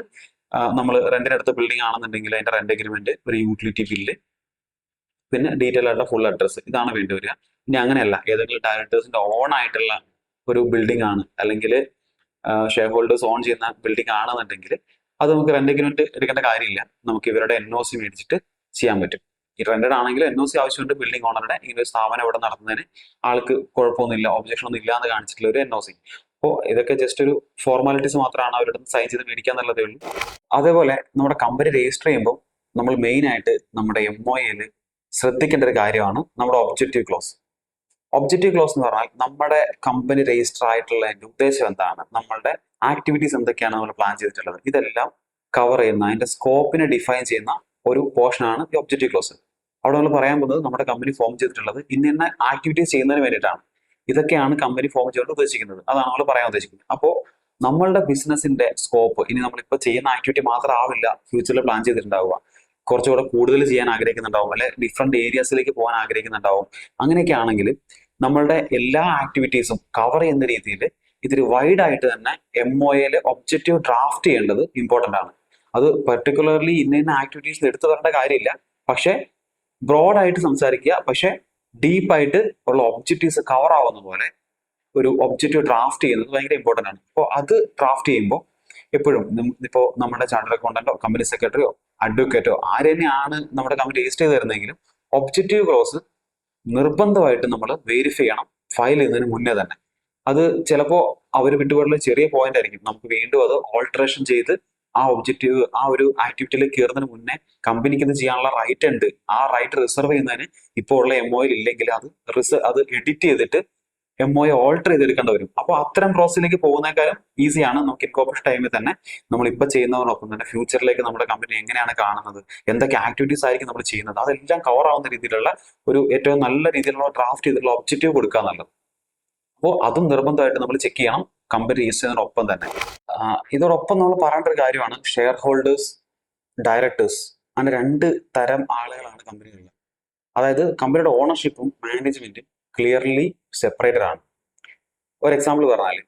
നമ്മൾ റെന്റിനെടുത്ത ബിൽഡിംഗ് ആണെന്നുണ്ടെങ്കിൽ അതിന്റെ റെന്റ് അഗ്രിമെന്റ്, ഒരു യൂട്ടിലിറ്റി ബില്ല്, പിന്നെ ഡീറ്റെയിൽ ആയിട്ടുള്ള ഫുൾ അഡ്രസ്സ്, ഇതാണ് വേണ്ടി വരിക. ഇനി അങ്ങനെയല്ല, ഏതെങ്കിലും ഡയറക്ടേഴ്സിന്റെ ഓൺ ആയിട്ടുള്ള ഒരു ബിൽഡിംഗ് ആണ്, അല്ലെങ്കിൽ ഷെയർ ഹോൾഡേഴ്സ് ഓൺ ചെയ്യുന്ന ബിൽഡിംഗ് ആണെന്നുണ്ടെങ്കിൽ അത് നമുക്ക് റെന്റ് അഗ്രിമെന്റ് എടുക്കേണ്ട കാര്യമില്ല. നമുക്ക് ഇവരുടെ NOC മേടിച്ചിട്ട് ചെയ്യാൻ പറ്റും. ഈ റെന്റഡ് ആണെങ്കിൽ NOC ആവശ്യമുണ്ട്. ബിൽഡിംഗ് ഓണറുടെ ഇങ്ങനെ ഒരു സ്ഥാപനം ഇവിടെ നടത്തുന്നതിന് ആൾക്ക് കുഴപ്പമൊന്നുമില്ല, ഒബ്ജക്ഷൻ ഒന്നും ഇല്ല എന്ന് കാണിച്ചിട്ടുള്ള ഒരു NOC. അപ്പോൾ ഇതൊക്കെ ജസ്റ്റ് ഒരു ഫോർമാലിറ്റീസ് മാത്രമാണ് അവരുടെ സൈൻ ചെയ്ത് മേടിക്കാന്നുള്ളതേ ഉള്ളൂ. അതേപോലെ നമ്മുടെ കമ്പനി രജിസ്റ്റർ ചെയ്യുമ്പോൾ നമ്മൾ മെയിൻ ആയിട്ട് നമ്മുടെ MOAയിൽ ശ്രദ്ധിക്കേണ്ട ഒരു കാര്യമാണ് നമ്മുടെ ഒബ്ജക്റ്റീവ് ക്ലോസ്. ഒബ്ജക്റ്റീവ് ക്ലോസ് എന്ന് പറഞ്ഞാൽ നമ്മുടെ കമ്പനി രജിസ്റ്റർ ആയിട്ടുള്ളതിന്റെ ഉദ്ദേശം എന്താണ്, നമ്മളുടെ ആക്ടിവിറ്റീസ് എന്തൊക്കെയാണ് നമ്മൾ പ്ലാൻ ചെയ്തിട്ടുള്ളത്, ഇതെല്ലാം കവർ ചെയ്യുന്ന, അതിന്റെ സ്കോപ്പിനെ ഡിഫൈൻ ചെയ്യുന്ന ഒരു പോർഷനാണ് ഈ ഒബ്ജക്റ്റീവ് ക്ലോസ്. അവിടെ നമ്മൾ പറയാൻ പോകുന്നത് നമ്മുടെ കമ്പനി ഫോം ചെയ്തിട്ടുള്ളത് ഇന്ന ആക്ടിവിറ്റീസ് ചെയ്യുന്നതിന് വേണ്ടിയിട്ടാണ്. ഇതൊക്കെയാണ് കമ്പനി ഫോം ചെയ്തുകൊണ്ട് ഉദ്ദേശിക്കുന്നത്, അതാണ് നമ്മൾ പറയാൻ ഉദ്ദേശിക്കുന്നത്. അപ്പോൾ നമ്മളുടെ ബിസിനസിന്റെ സ്കോപ്പ്, ഇനി നമ്മളിപ്പോൾ ചെയ്യുന്ന ആക്ടിവിറ്റി മാത്രമാവില്ല ഫ്യൂച്ചറിൽ പ്ലാൻ ചെയ്തിട്ടുണ്ടാവുക, കുറച്ചുകൂടെ കൂടുതൽ ചെയ്യാൻ ആഗ്രഹിക്കുന്നുണ്ടാവും, അല്ലെ ഡിഫറെന്റ് ഏരിയാസിലേക്ക് പോകാൻ ആഗ്രഹിക്കുന്നുണ്ടാവും. അങ്ങനെയൊക്കെ ആണെങ്കിൽ നമ്മളുടെ എല്ലാ ആക്ടിവിറ്റീസും കവർ ചെയ്യുന്ന രീതിയിൽ ഇത്തിരി വൈഡ് ആയിട്ട് തന്നെ MOAയിൽ ഒബ്ജക്റ്റീവ് ഡ്രാഫ്റ്റ് ചെയ്യേണ്ടത് ഇമ്പോർട്ടൻ്റ് ആണ്. അത് പെർട്ടിക്കുലർലി ഇന്ന ആക്ടിവിറ്റീസ് എടുത്തു വരേണ്ട കാര്യമില്ല, പക്ഷെ ബ്രോഡായിട്ട് സംസാരിക്കുക, പക്ഷെ ഡീപ്പായിട്ട് ഉള്ള ഒബ്ജക്റ്റീവ്സ് കവർ ആവുന്ന പോലെ ഒരു ഒബ്ജക്റ്റീവ് ഡ്രാഫ്റ്റ് ചെയ്യുന്നത് ഭയങ്കര ഇമ്പോർട്ടൻ്റ് ആണ്. അപ്പോൾ അത് ഡ്രാഫ്റ്റ് ചെയ്യുമ്പോൾ എപ്പോഴും ഇപ്പോൾ നമ്മുടെ ചാർട്ടേഡ് അക്കൗണ്ടന്റോ കമ്പനി സെക്രട്ടറിയോ അഡ്വക്കേറ്റോ ആര് തന്നെയാണ് നമ്മുടെ കമ്പനി രജിസ്റ്റർ ചെയ്ത് തരുന്നെങ്കിലും ഒബ്ജക്റ്റീവ് ക്ലോസ് നിർബന്ധമായിട്ട് നമ്മൾ വെരിഫൈ ചെയ്യണം ഫയൽ ചെയ്യുന്നതിന് മുന്നേ തന്നെ. അത് ചിലപ്പോൾ അവർ വിട്ടുപോയിട്ടുള്ള ചെറിയ പോയിന്റ് ആയിരിക്കും, നമുക്ക് വീണ്ടും അത് ഓൾട്ടറേഷൻ ചെയ്ത് ആ ഒബ്ജക്റ്റീവ്, ആ ഒരു ആക്ടിവിറ്റിയിലേക്ക് കയറുന്നതിന് മുന്നേ കമ്പനിക്ക് ഇത് ചെയ്യാനുള്ള റൈറ്റ് ഉണ്ട്. ആ റൈറ്റ് റിസർവ് ചെയ്യുന്നതിന് ഇപ്പോൾ ഉള്ള MOAയിൽ ഇല്ലെങ്കിൽ അത് എഡിറ്റ് ചെയ്തിട്ട് MOA ഓൾട്ടർ ചെയ്തെടുക്കേണ്ടി വരും. അപ്പോൾ അത്തരം പ്രോസസ്സിലേക്ക് പോകുന്നേക്കാളും ഈസിയാണ് നമുക്ക് ഇൻകോർപ്പറേഷൻ ടൈമിൽ തന്നെ നമ്മൾ ഇപ്പോൾ ചെയ്യുന്നതിനൊപ്പം തന്നെ ഫ്യൂച്ചറിലേക്ക് നമ്മുടെ കമ്പനി എങ്ങനെയാണ് കാണുന്നത്, എന്തൊക്കെ ആക്ടിവിറ്റീസ് ആയിരിക്കും നമ്മൾ ചെയ്യുന്നത്, അതെല്ലാം കവർ ആവുന്ന രീതിയിലുള്ള ഒരു ഏറ്റവും നല്ല രീതിയിലുള്ള ഡ്രാഫ്റ്റ് ചെയ്തിട്ടുള്ള ഒബ്ജക്റ്റീവ് കൊടുക്കുക എന്നുള്ളത്. അപ്പോൾ അതും നിർബന്ധമായിട്ട് നമ്മൾ ചെക്ക് ചെയ്യണം കമ്പനി രജിസ്റ്റർ ചെയ്യുന്നതിനൊപ്പം തന്നെ. ഇതോടൊപ്പം നമ്മൾ പറയേണ്ട ഒരു കാര്യമാണ് ഷെയർ ഹോൾഡേഴ്സ്, ഡയറക്ടേഴ്സ്, അങ്ങനെ 2 തരം ആളുകളാണ് കമ്പനികളിൽ. അതായത് കമ്പനിയുടെ ഓണർഷിപ്പും മാനേജ്മെന്റും ക്ലിയർലി സെപ്പറേറ്റഡ് ആണ്. ഒരു എക്സാമ്പിൾ പറഞ്ഞാൽ,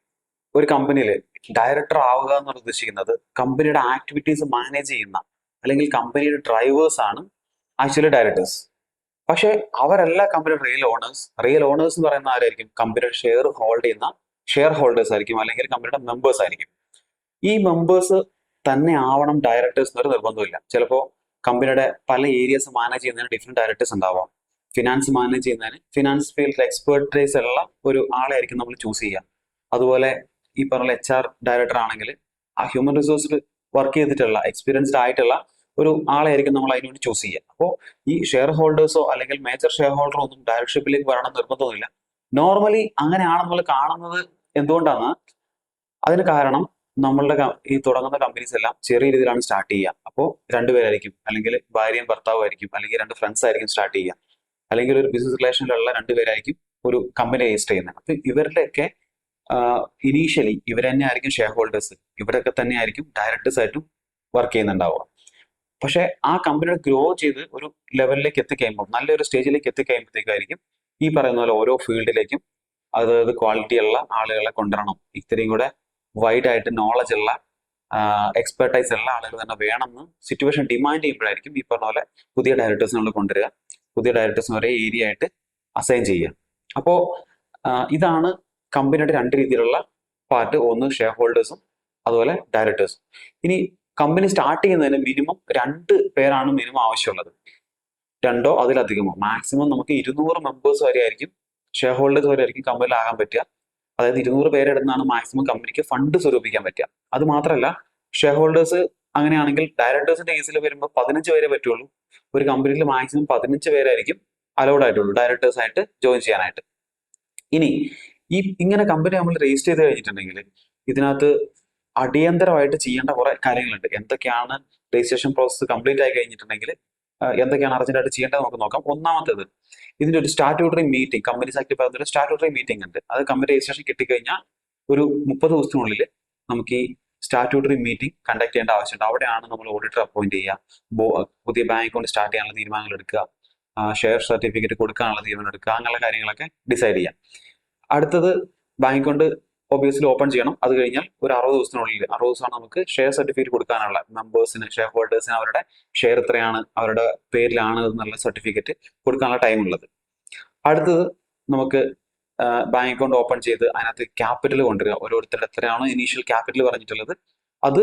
ഒരു കമ്പനിയിൽ ഡയറക്ടർ ആവുക എന്ന് ഉദ്ദേശിക്കുന്നത് കമ്പനിയുടെ ആക്ടിവിറ്റീസ് മാനേജ് ചെയ്യുന്ന അല്ലെങ്കിൽ കമ്പനിയുടെ ഡ്രൈവേഴ്സ് ആണ് ആക്ച്വലി ഡയറക്ടേഴ്സ്. പക്ഷെ അവരല്ല കമ്പനിയുടെ റിയൽ ഓണേഴ്സ്. റിയൽ ഓണേഴ്സ് എന്ന് പറയുന്ന ആരായിരിക്കും? കമ്പനിയുടെ ഷെയർ ഹോൾഡ് ചെയ്യുന്ന ഷെയർ ഹോൾഡേഴ്സ് ആയിരിക്കും, അല്ലെങ്കിൽ കമ്പനിയുടെ മെമ്പേഴ്സ് ആയിരിക്കും. ഈ മെമ്പേഴ്സ് തന്നെ ആവണം ഡയറക്ടേഴ്സ് എന്നൊരു നിർബന്ധമില്ല. ചിലപ്പോൾ കമ്പനിയുടെ പല ഏരിയസ് മാനേജ് ചെയ്യുന്നതിന് ഡിഫറെന്റ് ഡയറക്ടേഴ്സ് ഉണ്ടാവാം. ഫിനാൻസ് മാനേജ് ചെയ്യുന്നതിന് ഫിനാൻസ് ഫീൽഡിൽ എക്സ്പെർട്ടൈസ് ഉള്ള ഒരു ആളായിരിക്കും നമ്മൾ ചൂസ് ചെയ്യുക. അതുപോലെ ഈ പറഞ്ഞ HR ഡയറക്ടർ ആണെങ്കിൽ ആ ഹ്യൂമൻ റിസോഴ്സിൽ വർക്ക് ചെയ്തിട്ടുള്ള എക്സ്പീരിയൻസ്ഡ് ആയിട്ടുള്ള ഒരു ആളായിരിക്കും നമ്മൾ അതിനുവേണ്ടി ചൂസ് ചെയ്യുക. അപ്പോൾ ഈ ഷെയർ ഹോൾഡേഴ്സോ അല്ലെങ്കിൽ മേജർ ഷെയർ ഹോൾഡറോ ഒന്നും ഡയറക്ടർഷിപ്പിലേക്ക് വരണം നിർബന്ധമൊന്നുമില്ല. നോർമലി അങ്ങനെയാണ് നമ്മൾ കാണുന്നത്. എന്തുകൊണ്ടാണ്? അതിന് കാരണം നമ്മളുടെ ഈ തുടങ്ങുന്ന കമ്പനീസ് എല്ലാം ചെറിയ രീതിയിലാണ് സ്റ്റാർട്ട് ചെയ്യുക. അപ്പോൾ 2 പേരായിരിക്കും, അല്ലെങ്കിൽ ഭാര്യയും ഭർത്താവും ആയിരിക്കും, അല്ലെങ്കിൽ 2 ഫ്രണ്ട്സ് ആയിരിക്കും സ്റ്റാർട്ട് ചെയ്യുക. അല്ലെങ്കിൽ ഒരു ബിസിനസ് റിലേഷനിലുള്ള രണ്ടുപേരായിരിക്കും ഒരു കമ്പനി രജിസ്റ്റർ ചെയ്യുന്നത്. അപ്പൊ ഇവരുടെയൊക്കെ ഇനീഷ്യലി ഇവർ തന്നെ ആയിരിക്കും ഷെയർ ഹോൾഡേഴ്സ്, ഇവരൊക്കെ തന്നെ ആയിരിക്കും ഡയറക്ടേഴ്സ് ആയിട്ടും വർക്ക് ചെയ്യുന്നുണ്ടാവുക. പക്ഷെ ആ കമ്പനിയുടെ ഗ്രോ ചെയ്ത് ഒരു ലെവലിലേക്ക് എത്തിക്കഴിയുമ്പോൾ, നല്ലൊരു സ്റ്റേജിലേക്ക് എത്തിക്കഴിയുമ്പോഴത്തേക്കായിരിക്കും ഈ പറയുന്ന പോലെ ഓരോ ഫീൽഡിലേക്കും അതായത് ക്വാളിറ്റി ഉള്ള ആളുകളെ കൊണ്ടുവരണം, ഇത്രയും കൂടെ വൈഡ് ആയിട്ട് നോളജ് ഉള്ള എക്സ്പെർട്ടൈസ് ഉള്ള ആളുകൾ തന്നെ വേണമെന്ന് സിറ്റുവേഷൻ ഡിമാൻഡ് ചെയ്യുമ്പോഴായിരിക്കും ഈ പറഞ്ഞ പോലെ പുതിയ ഡയറക്ടേഴ്സ് നമ്മൾ കൊണ്ടുവരിക, പുതിയ ഡയറക്ടേഴ്സിന് ഒരേ ഏരിയ ആയിട്ട് അസൈൻ ചെയ്യുക. അപ്പോൾ ഇതാണ് കമ്പനിയുടെ രണ്ട് രീതിയിലുള്ള പാർട്ട്, ഒന്ന് ഷെയർ ഹോൾഡേഴ്സും അതുപോലെ ഡയറക്ടേഴ്സും. ഇനി കമ്പനി സ്റ്റാർട്ട് ചെയ്യുന്നതിന് മിനിമം 2 പേരാണ് മിനിമം ആവശ്യമുള്ളത്, 2ഓ അതിലധികമോ. മാക്സിമം നമുക്ക് 200 മെമ്പേഴ്സ് വരെ ആയിരിക്കും, ഷെയർ ഹോൾഡേഴ്സ് വരെ ആയിരിക്കും കമ്പനിയിൽ ആകാൻ പറ്റുക. അതായത് 200 പേരെടുത്താണ് മാക്സിമം കമ്പനിക്ക് ഫണ്ട് സ്വരൂപിക്കാൻ പറ്റുക. അത് മാത്രമല്ല ഷെയർ ഹോൾഡേഴ്സ് അങ്ങനെയാണെങ്കിൽ ഡയറക്ടേഴ്സിന്റെ കേസിൽ വരുമ്പോൾ 15 പേരെ പറ്റുള്ളൂ. ഒരു കമ്പനിയിൽ മാക്സിമം 15 പേരായിരിക്കും അലൗഡ് ആയിട്ടുള്ളൂ ഡയറക്ടേഴ്സ് ആയിട്ട് ജോയിൻ ചെയ്യാനായിട്ട്. ഇനി ഇങ്ങനെ കമ്പനി നമ്മൾ രജിസ്റ്റർ ചെയ്ത് കഴിഞ്ഞിട്ടുണ്ടെങ്കിൽ ഇതിനകത്ത് അടിയന്തരമായിട്ട് ചെയ്യേണ്ട കുറെ കാര്യങ്ങളുണ്ട്. എന്തൊക്കെയാണ് രജിസ്ട്രേഷൻ പ്രോസസ്സ് കംപ്ലീറ്റ് ആയി കഴിഞ്ഞിട്ടുണ്ടെങ്കിൽ എന്തൊക്കെയാണ് അർജന്റായിട്ട് ചെയ്യേണ്ടത് നമുക്ക് നോക്കാം. ഒന്നാമത്തേത്, ഇതിന്റെ ഒരു സ്റ്റാറ്റ്യൂട്ടറി മീറ്റിംഗ്, കമ്പനീസ് ആക്ട് പറഞ്ഞ സ്റ്റാറ്റ്യൂട്ടറി മീറ്റിംഗ് ഉണ്ട്. അത് കമ്പനി രജിസ്ട്രേഷൻ കിട്ടിക്കഴിഞ്ഞാൽ ഒരു 30 ദിവസത്തിനുള്ളിൽ നമുക്ക് ഈ സ്റ്റാറ്റ്യൂട്ടറി മീറ്റിംഗ് കണ്ടക്ട് ചെയ്യേണ്ട ആവശ്യമുണ്ട്. അവിടെയാണ് നമ്മൾ ഓഡിറ്റർ അപ്പോയിന്റ് ചെയ്യുക, പുതിയ ബാങ്ക് അക്കൗണ്ട് സ്റ്റാർട്ട് ചെയ്യാനുള്ള തീരുമാനങ്ങൾ എടുക്കുക, ഷെയർ സർട്ടിഫിക്കറ്റ് കൊടുക്കാനുള്ള തീരുമാനം എടുക്കുക, അങ്ങനെയുള്ള കാര്യങ്ങളൊക്കെ ഡിസൈഡ് ചെയ്യാം. അടുത്തത് ബാങ്ക് അക്കൗണ്ട് ഒബിയസ്ലി ഓപ്പൺ ചെയ്യണം. അത് കഴിഞ്ഞാൽ ഒരു 60 ദിവസത്തിനുള്ളിൽ, 60 ദിവസമാണ് നമുക്ക് ഷെയർ സർട്ടിഫിക്കറ്റ് കൊടുക്കാനുള്ള മെമ്പേഴ്സിന്, ഷെയർ ഹോൾഡേഴ്സിന് അവരുടെ ഷെയർ എത്രയാണ് അവരുടെ പേരിലാണ് എന്നുള്ള സർട്ടിഫിക്കറ്റ് കൊടുക്കാനുള്ള ടൈം ഉള്ളത്. അടുത്തത് നമുക്ക് ബാങ്ക് അക്കൗണ്ട് ഓപ്പൺ ചെയ്ത് അതിനകത്ത് ക്യാപിറ്റൽ കൊണ്ടുവരിക. ഓരോരുത്തരുടെ എത്രയാണോ ഇനീഷ്യൽ ക്യാപിറ്റൽ പറഞ്ഞിട്ടുള്ളത് അത്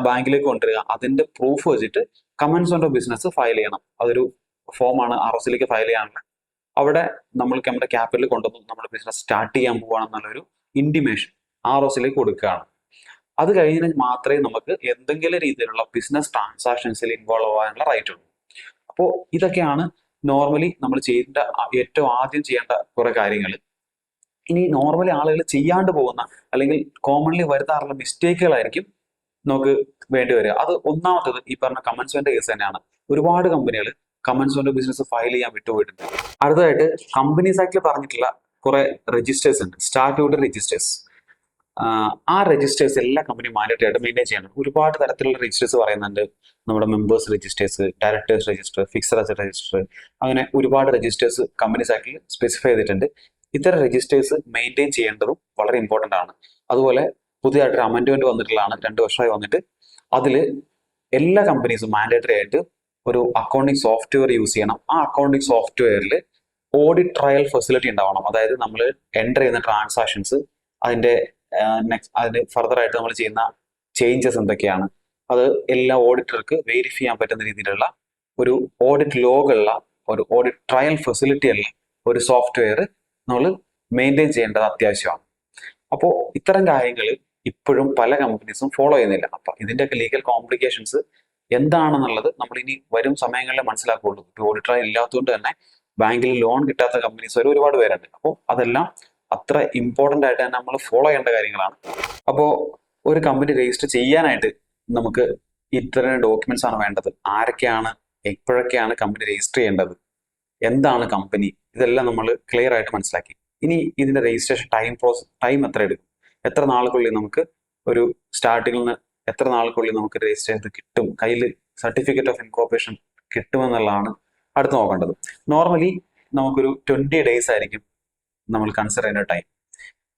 ബാങ്കിലേക്ക് കൊണ്ടുവരിക. അതിന്റെ പ്രൂഫ് വെച്ചിട്ട് കമൻസ് ഓൺ ബിസിനസ് ഫയൽ ചെയ്യണം. അതൊരു ഫോമാണ് ROCയിലേക്ക് ഫയൽ ചെയ്യാനുള്ള. അവിടെ നമ്മൾക്ക് നമ്മുടെ ക്യാപിറ്റൽ കൊണ്ടുവന്നു നമ്മുടെ ബിസിനസ് സ്റ്റാർട്ട് ചെയ്യാൻ പോവാണെന്നുള്ളൊരു ഇന്റിമേഷൻ ROCയിലേക്ക് കൊടുക്കുകയാണ്. അത് കഴിഞ്ഞാൽ മാത്രമേ നമുക്ക് എന്തെങ്കിലും രീതിയിലുള്ള ബിസിനസ് ട്രാൻസാക്ഷൻസിൽ ഇൻവോൾവ് ആവാനുള്ള റൈറ്റ് ഉള്ളൂ. അപ്പോൾ ഇതൊക്കെയാണ് നോർമലി നമ്മൾ ചെയ്യേണ്ട ഏറ്റവും ആദ്യം ചെയ്യേണ്ട കുറെ കാര്യങ്ങൾ. ഇനി നോർമലി ആളുകൾ ചെയ്യാണ്ട് പോകുന്ന അല്ലെങ്കിൽ കോമൺലി വരുത്താറുള്ള മിസ്റ്റേക്കുകളായിരിക്കും നമുക്ക് വേണ്ടി വരിക. അത് ഒന്നാമത്തത് ഈ പറഞ്ഞ കമൻസ്മെന്റ് കേസ് തന്നെയാണ്. ഒരുപാട് കമ്പനികൾ കമൻസ്മെന്റ് ബിസിനസ് ഫയൽ ചെയ്യാൻ വിട്ടുപോയിട്ടുണ്ട്. അടുത്തതായിട്ട് കമ്പനീസ് ആക്ടിൽ പറഞ്ഞിട്ടുള്ള കുറെ രജിസ്റ്റേഴ്സ് ഉണ്ട്, സ്റ്റാറ്റ്യൂട്ടറി രജിസ്റ്റേഴ്സ്. ആ രജിസ്റ്റേഴ്സ് എല്ലാ കമ്പനി മാൻഡേറ്ററി ആയിട്ട് മെയിൻറ്റെയിൻ ചെയ്യണം. ഒരുപാട് തരത്തിലുള്ള രജിസ്റ്റേഴ്സ് പറയുന്നുണ്ട്. നമ്മുടെ members registers, directors register, fixed asset register, അങ്ങനെ ഒരുപാട് രജിസ്റ്റേഴ്സ് കമ്പനീസ് ആക്ടിൽ സ്പെസിഫൈ ചെയ്തിട്ടുണ്ട്. ഇത്തരം രജിസ്റ്റേഴ്സ് മെയിൻറ്റെയിൻ ചെയ്യേണ്ടതും വളരെ ഇമ്പോർട്ടൻ്റ് ആണ്. അതുപോലെ പുതിയതായിട്ടൊരു അമെൻഡ്മെന്റ് വന്നിട്ടുള്ളതാണ്, 2 വർഷമായി വന്നിട്ട്. അതിൽ എല്ലാ കമ്പനീസും മാൻഡേറ്ററി ആയിട്ട് ഒരു അക്കൗണ്ടിങ് സോഫ്റ്റ്വെയർ യൂസ് ചെയ്യണം. ആ അക്കൗണ്ടിങ് സോഫ്റ്റ്വെയറിൽ ഓഡിറ്റ് ട്രയൽ ഫെസിലിറ്റി ഉണ്ടാവണം. അതായത് നമ്മൾ എൻ്റർ ചെയ്യുന്ന ട്രാൻസാക്ഷൻസ്, അതിന്റെ അതിന് ഫർദർ ആയിട്ട് നമ്മൾ ചെയ്യുന്ന ചേഞ്ചസ് എന്തൊക്കെയാണ്, അത് എല്ലാ ഓഡിറ്റർക്ക് വെരിഫൈ ചെയ്യാൻ പറ്റുന്ന രീതിയിലുള്ള ഒരു ഓഡിറ്റ് ലോഗുള്ള ഒരു ഓഡിറ്റ് ട്രയൽ ഫെസിലിറ്റി ഉള്ള ഒരു സോഫ്റ്റ്വെയർ നമ്മൾ മെയിൻറ്റെയിൻ ചെയ്യേണ്ടത് അത്യാവശ്യമാണ്. അപ്പോൾ ഇത്തരം കാര്യങ്ങൾ ഇപ്പോഴും പല കമ്പനീസും ഫോളോ ചെയ്യുന്നില്ല. അപ്പൊ ഇതിന്റെയൊക്കെ ലീഗൽ കോംപ്ലിക്കേഷൻസ് എന്താണെന്നുള്ളത് നമ്മൾ ഇനി വരും സമയങ്ങളിൽ മനസ്സിലാക്കുള്ളൂ. ഓഡിറ്റർ ഇല്ലാത്തതുകൊണ്ട് തന്നെ ബാങ്കിൽ ലോൺ കിട്ടാത്ത കമ്പനീസ് ഒരുപാട് പേരുണ്ട്. അപ്പോൾ അതെല്ലാം അത്ര ഇമ്പോർട്ടൻ്റ് ആയിട്ട് തന്നെ നമ്മൾ ഫോളോ ചെയ്യേണ്ട കാര്യങ്ങളാണ്. അപ്പോൾ ഒരു കമ്പനി രജിസ്റ്റർ ചെയ്യാനായിട്ട് നമുക്ക് ഇത്തരം ഡോക്യുമെന്റ്സ് ആണ് വേണ്ടത്. ആരൊക്കെയാണ്, എപ്പോഴൊക്കെയാണ് കമ്പനി രജിസ്റ്റർ ചെയ്യേണ്ടത്, എന്താണ് കമ്പനി, ഇതെല്ലാം നമ്മൾ ക്ലിയർ ആയിട്ട് മനസ്സിലാക്കി. ഇനി ഇതിന്റെ രജിസ്ട്രേഷൻ ടൈം എത്ര എടുക്കും, എത്ര നാളുകളിൽ നമുക്ക് ഒരു സ്റ്റാർട്ടിങ്ങിൽ നിന്ന് എത്ര നാളുകളിൽ നമുക്ക് രജിസ്റ്റർ ചെയ്ത് കിട്ടും, കയ്യിൽ സർട്ടിഫിക്കറ്റ് ഓഫ് ഇൻകോർപ്പറേഷൻ കിട്ടുമെന്നുള്ളതാണ് അടുത്ത് നോക്കേണ്ടത്. നോർമലി നമുക്കൊരു 20 ഡേയ്സ് ആയിരിക്കും നമ്മൾ കൺസിഡർ ചെയ്യുന്ന ടൈം.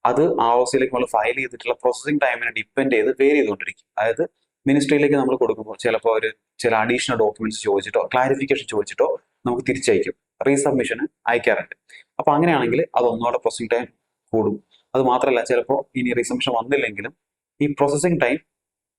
അത് ROCയിലേക്ക് നമ്മൾ ഫയൽ ചെയ്തിട്ടുള്ള പ്രോസസിങ് ടൈമിനെ ഡിപ്പെൻഡ് ചെയ്ത് വേരി ചെയ്തുകൊണ്ടിരിക്കും. അതായത് മിനിസ്ട്രിയിലേക്ക് നമ്മൾ കൊടുക്കുമ്പോൾ ചിലപ്പോൾ ഒരു ചില അഡീഷണൽ ഡോക്യുമെന്റ്സ് ചോദിച്ചിട്ടോ ക്ലാരിഫിക്കേഷൻ ചോദിച്ചിട്ടോ നമുക്ക് തിരിച്ചയക്കും, റീസബ്മിഷന് അയക്കാറുണ്ട്. അപ്പൊ അങ്ങനെയാണെങ്കിൽ അത് ഒന്നുകൂടെ പ്രോസസിങ് ടൈം കൂടും. അത് മാത്രമല്ല ചിലപ്പോൾ ഇനി റീസബ്മിഷൻ വന്നില്ലെങ്കിലും ഈ പ്രോസസിങ് ടൈം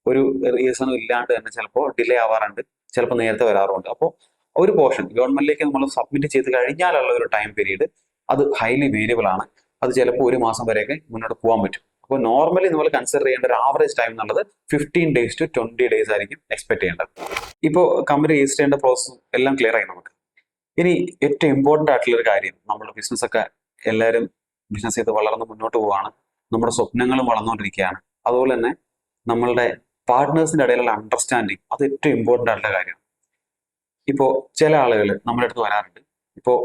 ഒരു റീസണും ഇല്ലാണ്ട് തന്നെ ചിലപ്പോൾ ഡിലേ ആവാറുണ്ട്, ചിലപ്പോൾ നേരത്തെ വരാറുണ്ട്. അപ്പോൾ ഒരു പോർഷൻ ഗവൺമെന്റിലേക്ക് നമ്മൾ സബ്മിറ്റ് ചെയ്ത് കഴിഞ്ഞാലുള്ള ഒരു ടൈം പീരീഡ് അത് ഹൈലി വേരിയബിൾ ആണ്. അത് ചിലപ്പോൾ 1 മാസം വരെയൊക്കെ മുന്നോട്ട് പോകാൻ പറ്റും. അപ്പോൾ നോർമലി നമ്മൾ കൺസിഡർ ചെയ്യേണ്ട ഒരു ആവറേജ് ടൈം എന്നുള്ളത് 15 days to 20 days ആയിരിക്കും എക്സ്പെക്ട് ചെയ്യേണ്ടത്. ഇപ്പോൾ കമ്പനി രജിസ്റ്റർ ചെയ്യേണ്ട പ്രോസസ്സും എല്ലാം ക്ലിയർ ആയി നമുക്ക്. ഇനി ഏറ്റവും ഇമ്പോർട്ടൻ്റ് ആയിട്ടുള്ള ഒരു കാര്യം, നമ്മുടെ ബിസിനസ് ഒക്കെ എല്ലാവരും ബിസിനസ് ചെയ്ത് വളർന്ന് മുന്നോട്ട് പോവുകയാണ്, നമ്മുടെ സ്വപ്നങ്ങളും വളർന്നുകൊണ്ടിരിക്കുകയാണ്. അതുപോലെ തന്നെ നമ്മളുടെ പാർട്ട്നേഴ്സിന്റെ ഇടയിലുള്ള അണ്ടർസ്റ്റാൻഡിങ് അത് ഏറ്റവും ഇമ്പോർട്ടൻ്റ് ആയിട്ടുള്ള കാര്യമാണ്. ഇപ്പോൾ ചില ആളുകൾ നമ്മുടെ അടുത്ത് വരാറുണ്ട്. ഇപ്പോൾ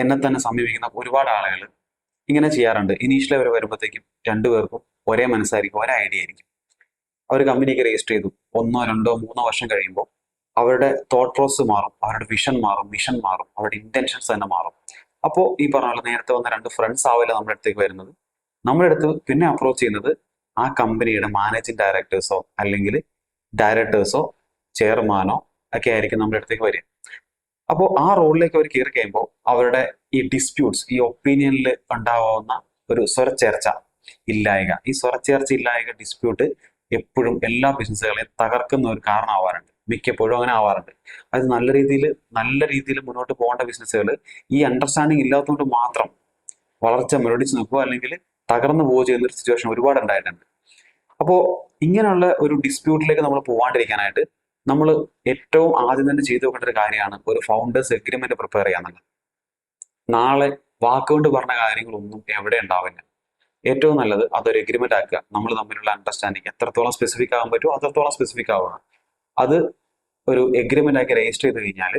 എന്നെ തന്നെ സമീപിക്കുന്ന ഒരുപാട് ആളുകൾ ഇങ്ങനെ ചെയ്യാറുണ്ട്. ഇനീഷ്യലി അവർ വരുമ്പോഴത്തേക്കും രണ്ടുപേർക്കും ഒരേ മനസ്സായിരിക്കും, ഒരേ ഐഡിയ ആയിരിക്കും. അവർ കമ്പനിക്ക് രജിസ്റ്റർ ചെയ്തു, 1, 2, 3 വർഷം കഴിയുമ്പോൾ അവരുടെ തോട്ട് പ്രോസസ് മാറും, അവരുടെ വിഷൻ മാറും, മിഷൻ മാറും, അവരുടെ ഇന്റൻഷൻസ് തന്നെ മാറും. അപ്പോൾ ഈ പറഞ്ഞ പോലെ നേരത്തെ വന്ന 2 ഫ്രണ്ട്സ് ആവില്ല നമ്മുടെ അടുത്തേക്ക് വരുന്നത്. നമ്മുടെ അടുത്ത് പിന്നെ അപ്രോച്ച് ചെയ്യുന്നത് ആ കമ്പനിയുടെ മാനേജിങ് ഡയറക്ടേഴ്സോ അല്ലെങ്കിൽ ഡയറക്ടേഴ്സോ ചെയർമാനോ ഒക്കെ ആയിരിക്കും നമ്മുടെ അടുത്തേക്ക് വരിക. അപ്പോൾ ആ റോളിലേക്ക് അവർ കയറി കഴിയുമ്പോൾ അവരുടെ ഈ ഡിസ്പ്യൂട്ട്സ്, ഈ ഒപ്പീനിയനിൽ ഉണ്ടാവുന്ന ഒരു സ്വരച്ചേർച്ച ഇല്ലായ്ക, ഈ സ്വരച്ചേർച്ച ഇല്ലായ്ക, ഡിസ്പ്യൂട്ട് എപ്പോഴും എല്ലാ ബിസിനസ്സുകളെയും തകർക്കുന്ന ഒരു കാരണമാവാറുണ്ട്. മിക്കപ്പോഴും അങ്ങനെ ആവാറുണ്ട്. അത് നല്ല രീതിയിൽ മുന്നോട്ട് പോകേണ്ട ബിസിനസ്സുകൾ ഈ അണ്ടർസ്റ്റാൻഡിങ് ഇല്ലാത്തതുകൊണ്ട് മാത്രം വളർച്ച മുരടിച്ച് നിൽക്കുക അല്ലെങ്കിൽ തകർന്നു പോവുക ചെയ്യുന്ന ഒരു സിറ്റുവേഷൻ ഒരുപാട് ഉണ്ടായിട്ടുണ്ട്. അപ്പോൾ ഇങ്ങനെയുള്ള ഒരു ഡിസ്പ്യൂട്ടിലേക്ക് നമ്മൾ പോകാണ്ടിരിക്കാനായിട്ട് നമ്മൾ ഏറ്റവും ആദ്യം തന്നെ ചെയ്തു വെക്കേണ്ട ഒരു കാര്യമാണ് ഒരു ഫൗണ്ടേഴ്സ് എഗ്രിമെന്റ് പ്രിപ്പയർ ചെയ്യാന്നുള്ളത്. നാളെ വാക്കുകൊണ്ട് പറഞ്ഞ കാര്യങ്ങളൊന്നും എവിടെ ഉണ്ടാവില്ല. ഏറ്റവും നല്ലത് അതൊരു എഗ്രിമെന്റ് ആക്കുക. നമ്മൾ തമ്മിലുള്ള അണ്ടർസ്റ്റാൻഡിങ് എത്രത്തോളം സ്പെസിഫിക് ആകാൻ പറ്റുമോ അത്രത്തോളം സ്പെസിഫിക് ആവുക. അത് ഒരു എഗ്രിമെന്റ് ആക്കി രജിസ്റ്റർ ചെയ്ത് കഴിഞ്ഞാൽ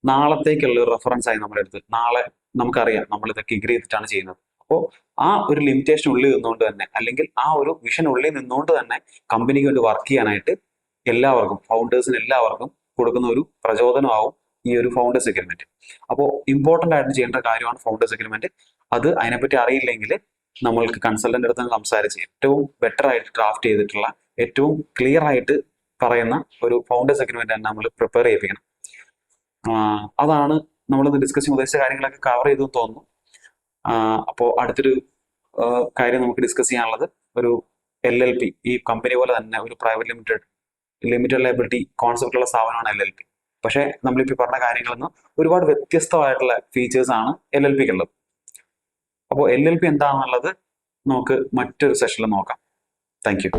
നാളത്തേക്കുള്ള ഒരു റെഫറൻസ് ആയി നമ്മുടെ അടുത്ത്, നാളെ നമുക്കറിയാം നമ്മൾ ഇതൊക്കെ എഗ്രി ചെയ്തിട്ടാണ് ചെയ്യുന്നത്. അപ്പോൾ ആ ഒരു ലിമിറ്റേഷൻ ഉള്ളിൽ നിന്നുകൊണ്ട് തന്നെ, അല്ലെങ്കിൽ ആ ഒരു വിഷൻ ഉള്ളിൽ നിന്നുകൊണ്ട് തന്നെ കമ്പനിക്ക് വേണ്ടി വർക്ക് ചെയ്യാനായിട്ട് എല്ലാവർക്കും, ഫൗണ്ടേഴ്സിന് എല്ലാവർക്കും കൊടുക്കുന്ന ഒരു പ്രചോദനമാവും ഈ ഒരു ഫൗണ്ടേഴ്സ് എഗ്രിമെന്റ്. അപ്പോൾ ഇമ്പോർട്ടന്റ് ആയിട്ട് ചെയ്യേണ്ട കാര്യമാണ് ഫൗണ്ടേഴ്സ് എഗ്രിമെന്റ്. അത് അതിനെപ്പറ്റി അറിയില്ലെങ്കിൽ നമ്മൾക്ക് കൺസൾട്ടന്റ് അടുത്ത് സംസാരിച്ച് ഏറ്റവും ബെറ്റർ ആയിട്ട് ഡ്രാഫ്റ്റ് ചെയ്തിട്ടുള്ള, ഏറ്റവും ക്ലിയർ ആയിട്ട് പറയുന്ന ഒരു ഫൗണ്ടേഴ്സ് എഗ്രിമെന്റ് തന്നെ നമ്മൾ പ്രിപ്പയർ ചെയ്യിപ്പിക്കണം. അതാണ് നമ്മളിന്ന് ഡിസ്കസ് ചെയ്യാൻ ഉദ്ദേശിച്ച കാര്യങ്ങളൊക്കെ കവർ ചെയ്തു തോന്നുന്നു. അപ്പോൾ അടുത്തൊരു കാര്യം നമുക്ക് ഡിസ്കസ് ചെയ്യാനുള്ളത് ഒരു LLP. ഈ കമ്പനി പോലെ തന്നെ ഒരു പ്രൈവറ്റ് ലിമിറ്റഡ് ലയബിലിറ്റി കോൺസെപ്റ്റുള്ള സ്ഥാപനമാണ് LLP. പക്ഷേ നമ്മളിപ്പോൾ പറഞ്ഞ കാര്യങ്ങളിൽ നിന്ന് ഒരുപാട് വ്യത്യസ്തമായിട്ടുള്ള ഫീച്ചേഴ്സ് ആണ് LLPക്ക് ഉള്ളത്. അപ്പോൾ LLP എന്താണെന്നുള്ളത് നമുക്ക് മറ്റൊരു സെഷനിൽ നോക്കാം. Thank you.